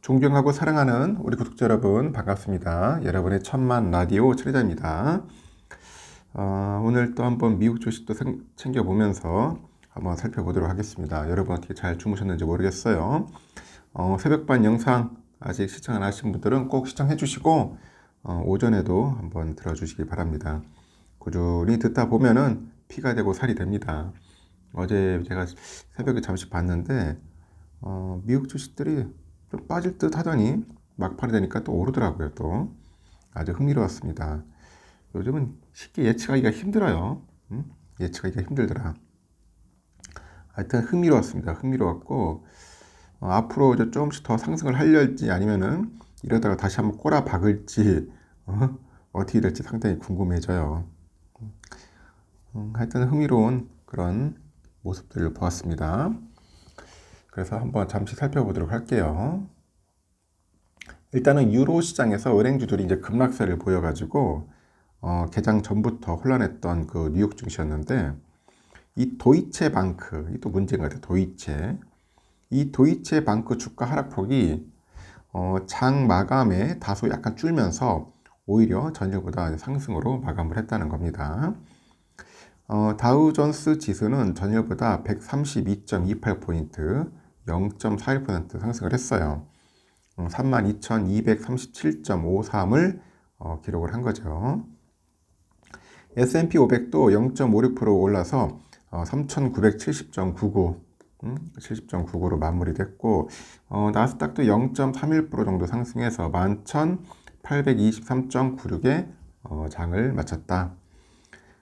존경하고 사랑하는 우리 구독자 여러분 반갑습니다. 여러분의 천만 라디오 천리자입니다. 오늘 또 한번 미국 주식도 챙겨보면서 한번 살펴보도록 하겠습니다. 여러분 어떻게 잘 주무셨는지 모르겠어요. 새벽반 영상 아직 시청 안 하신 분들은 꼭 시청해 주시고 오전에도 한번 들어주시기 바랍니다. 꾸준히 듣다 보면은 피가 되고 살이 됩니다. 어제 제가 새벽에 잠시 봤는데 미국 주식들이 좀 빠질 듯 하더니 막판이 되니까 또 오르더라고요. 또 아주 흥미로웠습니다. 요즘은 쉽게 예측하기가 힘들어요. 예측하기가 힘들더라. 하여튼 흥미로웠습니다. 흥미로웠고 앞으로 이제 조금씩 더 상승을 하려지 아니면은 이러다가 다시 한번 꼬라 박을지 어떻게 될지 상당히 궁금해져요. 하여튼 흥미로운 그런 모습들을 보았습니다. 그래서 한번 잠시 살펴보도록 할게요. 일단은 유로 시장에서 은행주들이 이제 급락세를 보여가지고 개장 전부터 혼란했던 그 뉴욕 증시였는데 이 도이체 방크, 이 또 문제인 것 같아요. 이 도이체 방크 주가 하락폭이 장 마감에 다소 약간 줄면서 오히려 전일보다 상승으로 마감을 했다는 겁니다. 다우존스 지수는 전일보다 132.28포인트, 0.41% 상승을 했어요. 32,237.53을 기록을 한 거죠. S&P 500도 0.56% 올라서 3,970.99, 70.99로 마무리됐고, 나스닥도 0.31% 정도 상승해서 11,823.96에 장을 마쳤다.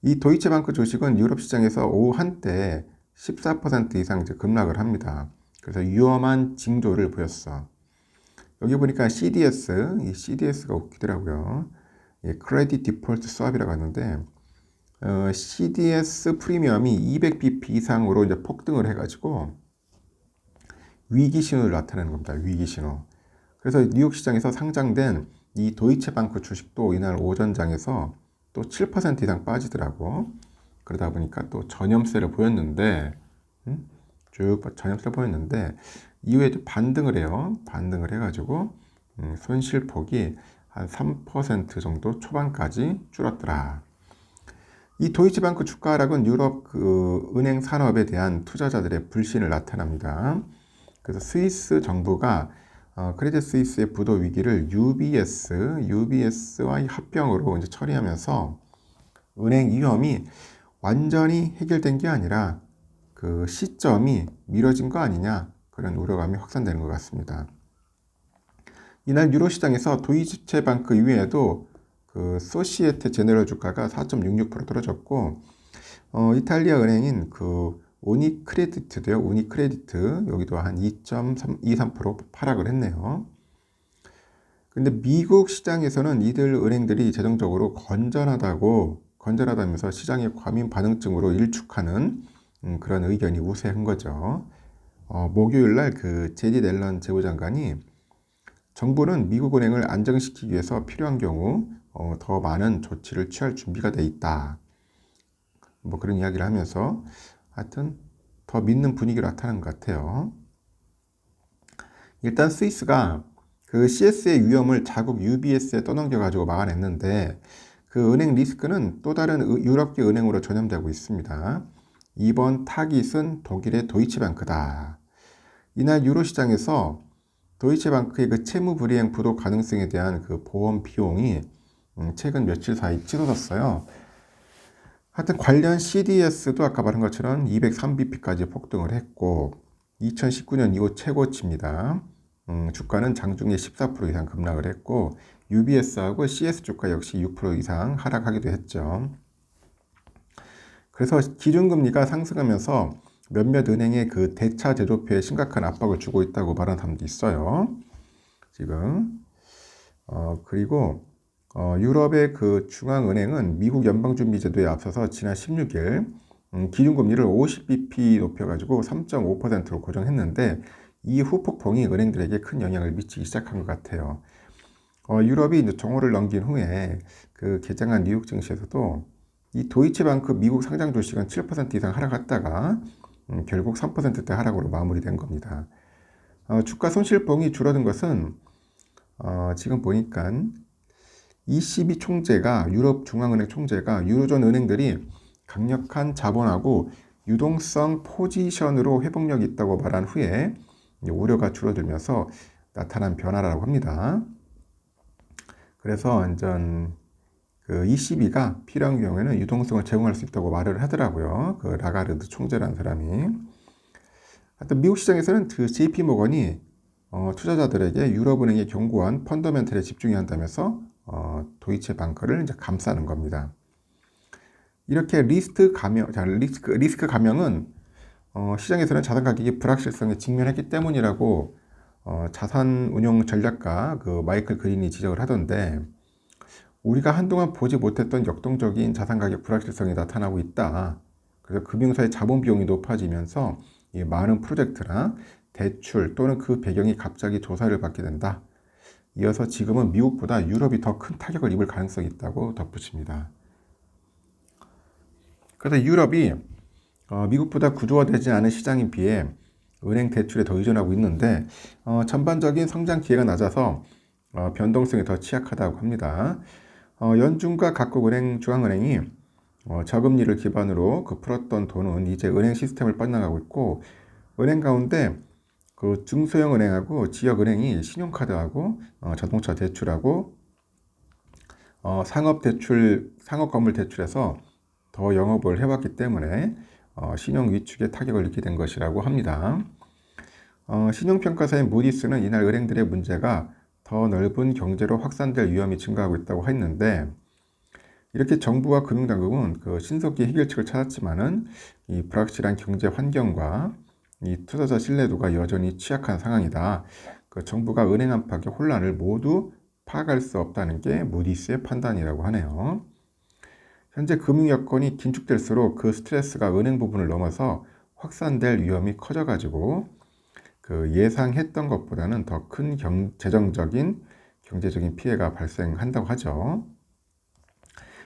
이 도이체방크 주식은 유럽 시장에서 오후 한때 14% 이상 이제 급락을 합니다. 그래서 위험한 징조를 보였어. 여기 보니까 CDS, 이 CDS가 웃기더라고요. 크레딧 디폴트 스왑이라고 하는데 CDS 프리미엄이 200bp 이상으로 이제 폭등을 해가지고 위기 신호를 나타내는 겁니다. 위기 신호. 그래서 뉴욕 시장에서 상장된 이 도이체방크 주식도 이날 오전장에서 또 7% 이상 빠지더라고. 그러다 보니까 또 전염세를 보였는데, 쭉 전염세를 보였는데, 이후에 반등을 해요. 반등을 해가지고, 손실폭이 한 3% 정도 초반까지 줄었더라. 이 도이치방크 주가 하락은 유럽 그 은행 산업에 대한 투자자들의 불신을 나타납니다. 그래서 스위스 정부가 크레딧 스위스의 부도 위기를 UBS와의 합병으로 이제 처리하면서 은행 위험이 완전히 해결된 게 아니라 그 시점이 미뤄진 거 아니냐 그런 우려감이 확산되는 것 같습니다. 이날 유로 시장에서 도이체 방크 이외에도 그 소시에테 제네럴 주가가 4.66% 떨어졌고 이탈리아 은행인 그 우니크레디트도요. 우니크레디트 여기도 한 2.23% 하락을 했네요. 근데 미국 시장에서는 이들 은행들이 재정적으로 건전하다면서 시장의 과민 반응증으로 일축하는 그런 의견이 우세한 거죠. 목요일 날 그 제디 넬런 재무장관이 정부는 미국 은행을 안정시키기 위해서 필요한 경우 더 많은 조치를 취할 준비가 돼 있다. 뭐 그런 이야기를 하면서 하여튼 더 믿는 분위기를 나타낸 것 같아요. 일단 스위스가 그 CS의 위험을 자국 UBS에 떠넘겨가지고 막아냈는데 그 은행 리스크는 또 다른 유럽계 은행으로 전염되고 있습니다. 이번 타깃은 독일의 도이치방크다. 이날 유로 시장에서 도이체방크의 그 채무 불이행 부도 가능성에 대한 그 보험 비용이 최근 며칠 사이 치솟았어요. 하여튼 관련 CDS도 아까 말한 것처럼 203bp까지 폭등을 했고 2019년 이후 최고치입니다. 주가는 장중에 14% 이상 급락을 했고 UBS하고 CS 주가 역시 6% 이상 하락하기도 했죠. 그래서 기준금리가 상승하면서 몇몇 은행의 그 대차 제조표에 심각한 압박을 주고 있다고 말하는 사람도 있어요. 지금 그리고 유럽의 그 중앙은행은 미국 연방준비제도에 앞서서 지난 16일 기준금리를 50bp 높여가지고 3.5%로 고정했는데 이 후폭풍이 은행들에게 큰 영향을 미치기 시작한 것 같아요. 유럽이 이제 정오를 넘긴 후에 그 개장한 뉴욕 증시에서도 이 도이체방크 미국 상장 주식은 7% 이상 하락했다가 결국 3%대 하락으로 마무리된 겁니다. 주가 손실폭이 줄어든 것은 지금 보니까 ECB 총재가 유럽 중앙은행 총재가 유로존 은행들이 강력한 자본하고 유동성 포지션으로 회복력이 있다고 말한 후에 우려가 줄어들면서 나타난 변화라고 합니다. 그래서 완전 그 ECB가 필요한 경우에는 유동성을 제공할 수 있다고 말을 하더라고요. 그 라가르드 총재라는 사람이. 하여튼 미국 시장에서는 그 JP 모건이 투자자들에게 유럽은행의 견고한 펀더멘털에 집중해야 한다면서 도이체 방크를 이제 감싸는 겁니다. 이렇게 리스크 감형은 시장에서는 자산 가격이 불확실성에 직면했기 때문이라고 자산 운용 전략가 그 마이클 그린이 지적을 하던데, 우리가 한동안 보지 못했던 역동적인 자산 가격 불확실성이 나타나고 있다. 그래서 금융사의 자본 비용이 높아지면서 이 많은 프로젝트나 대출 또는 그 배경이 갑자기 조사를 받게 된다. 이어서 지금은 미국보다 유럽이 더 큰 타격을 입을 가능성이 있다고 덧붙입니다. 그래서 유럽이 미국보다 구조화되지 않은 시장에 비해 은행 대출에 더 의존하고 있는데 전반적인 성장 기회가 낮아서 변동성이 더 취약하다고 합니다. 연준과 각국 중앙은행이 저금리를 기반으로 풀었던 돈은 이제 은행 시스템을 빠져나가고 있고, 은행 가운데 그 중소형 은행하고 지역 은행이 신용카드하고 자동차 대출하고 상업 건물 대출에서 더 영업을 해왔기 때문에 신용 위축에 타격을 입게 된 것이라고 합니다. 신용평가사인 무디스는 이날 은행들의 문제가 더 넓은 경제로 확산될 위험이 증가하고 있다고 했는데, 이렇게 정부와 금융당국은 그 신속히 해결책을 찾았지만은 이 불확실한 경제 환경과 이 투자자 신뢰도가 여전히 취약한 상황이다. 그 정부가 은행 안팎의 혼란을 모두 파악할 수 없다는 게 무디스의 판단이라고 하네요. 현재 금융 여건이 긴축될수록 그 스트레스가 은행 부분을 넘어서 확산될 위험이 커져가지고 그 예상했던 것보다는 더 큰 재정적인 경제적인 피해가 발생한다고 하죠.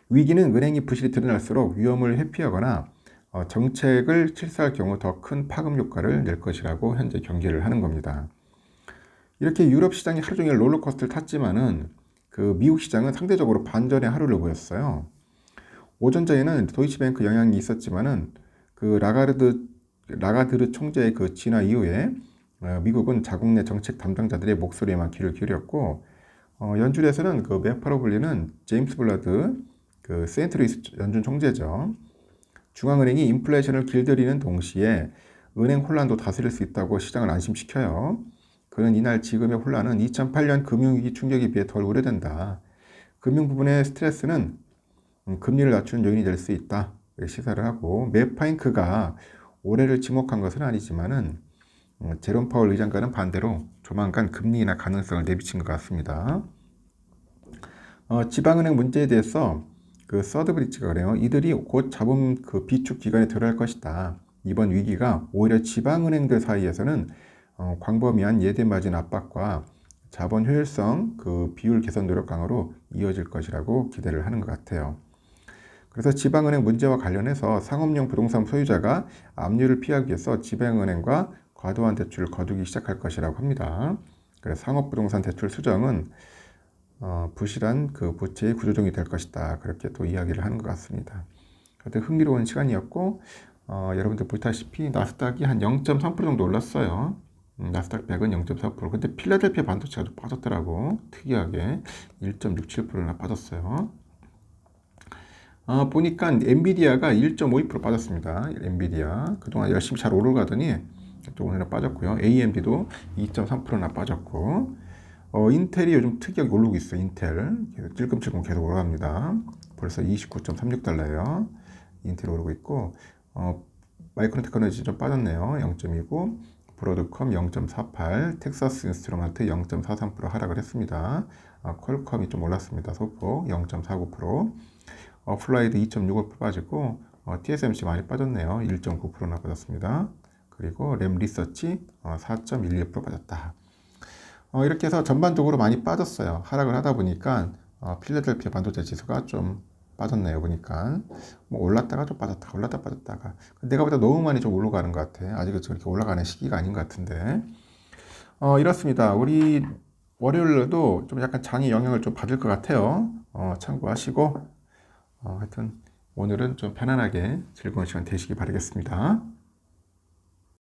위기는 은행이 부실이 드러날수록 위험을 회피하거나 정책을 실시할 경우 더 큰 파급 효과를 낼 것이라고 현재 경계를 하는 겁니다. 이렇게 유럽 시장이 하루 종일 롤러코스터를 탔지만은 그 미국 시장은 상대적으로 반전의 하루를 보였어요. 오전자에는 도이치뱅크 영향이 있었지만은 그 라가드르 총재의 그 진화 이후에 미국은 자국 내 정책 담당자들의 목소리에만 귀를 기울였고, 연준에서는 그 매파로 불리는 제임스 블러드 그 세인트루이스 연준 총재죠. 중앙은행이 인플레이션을 길들이는 동시에 은행 혼란도 다스릴 수 있다고 시장을 안심시켜요. 그는 이날 지금의 혼란은 2008년 금융위기 충격에 비해 덜 우려된다. 금융 부분의 스트레스는 금리를 낮추는 요인이 될 수 있다. 시사를 하고, 매파인 그가 올해를 지목한 것은 아니지만은 제롬 파월 의장과는 반대로 조만간 금리 인하 가능성을 내비친 것 같습니다. 지방은행 문제에 대해서 그 서드브리지가 그래요. 이들이 곧 자본 그 비축 기간에 들어갈 것이다. 이번 위기가 오히려 지방은행들 사이에서는 광범위한 예대 마진 압박과 자본 효율성 그 비율 개선 노력 강화로 이어질 것이라고 기대를 하는 것 같아요. 그래서 지방은행 문제와 관련해서 상업용 부동산 소유자가 압류를 피하기 위해서 지방은행과 과도한 대출을 거두기 시작할 것이라고 합니다. 그래서 상업부동산 대출 수정은 부실한 그 부채의 구조종이 될 것이다. 그렇게 또 이야기를 하는 것 같습니다. 그런데 흥미로운 시간이었고, 여러분들 보다시피 나스닥이 한 0.3% 정도 올랐어요. 나스닥 100은 0.4%. 근데 필라델피아 반도체가 좀 빠졌더라고. 특이하게 1.67%나 빠졌어요. 보니까 엔비디아가 1.52% 빠졌습니다. 엔비디아 그동안 열심히 잘 오르가더니 또 오늘은 빠졌고요. AMD도 2.3%나 빠졌고, 인텔이 요즘 특이하게 오르고 있어요. 인텔 계속 찔끔찔끔 계속 올라갑니다. 벌써 29.36달러예요. 인텔 오르고 있고, 마이크론 테크놀로지 좀 빠졌네요. 0.29, 브로드컴 0.48, 텍사스 인스트루먼트 0.43% 하락을 했습니다. 퀄컴이 좀 올랐습니다. 소폭 0.49%, 어플라이드 2.65% 빠지고, TSMC 많이 빠졌네요. 1.9%나 빠졌습니다. 그리고 램 리서치 4.12% 빠졌다. 이렇게 해서 전반적으로 많이 빠졌어요. 하락을 하다 보니까 필라델피아 반도체 지수가 좀 빠졌네요. 보니까 뭐 올랐다가 좀 빠졌다가 올랐다 빠졌다가, 내가 보다 너무 많이 좀 올라가는 것 같아. 아직은 저렇게 올라가는 시기가 아닌 것 같은데, 이렇습니다. 우리 월요일에도 좀 약간 장이 영향을 좀 받을 것 같아요. 참고하시고, 하여튼 오늘은 좀 편안하게 즐거운 시간 되시기 바라겠습니다.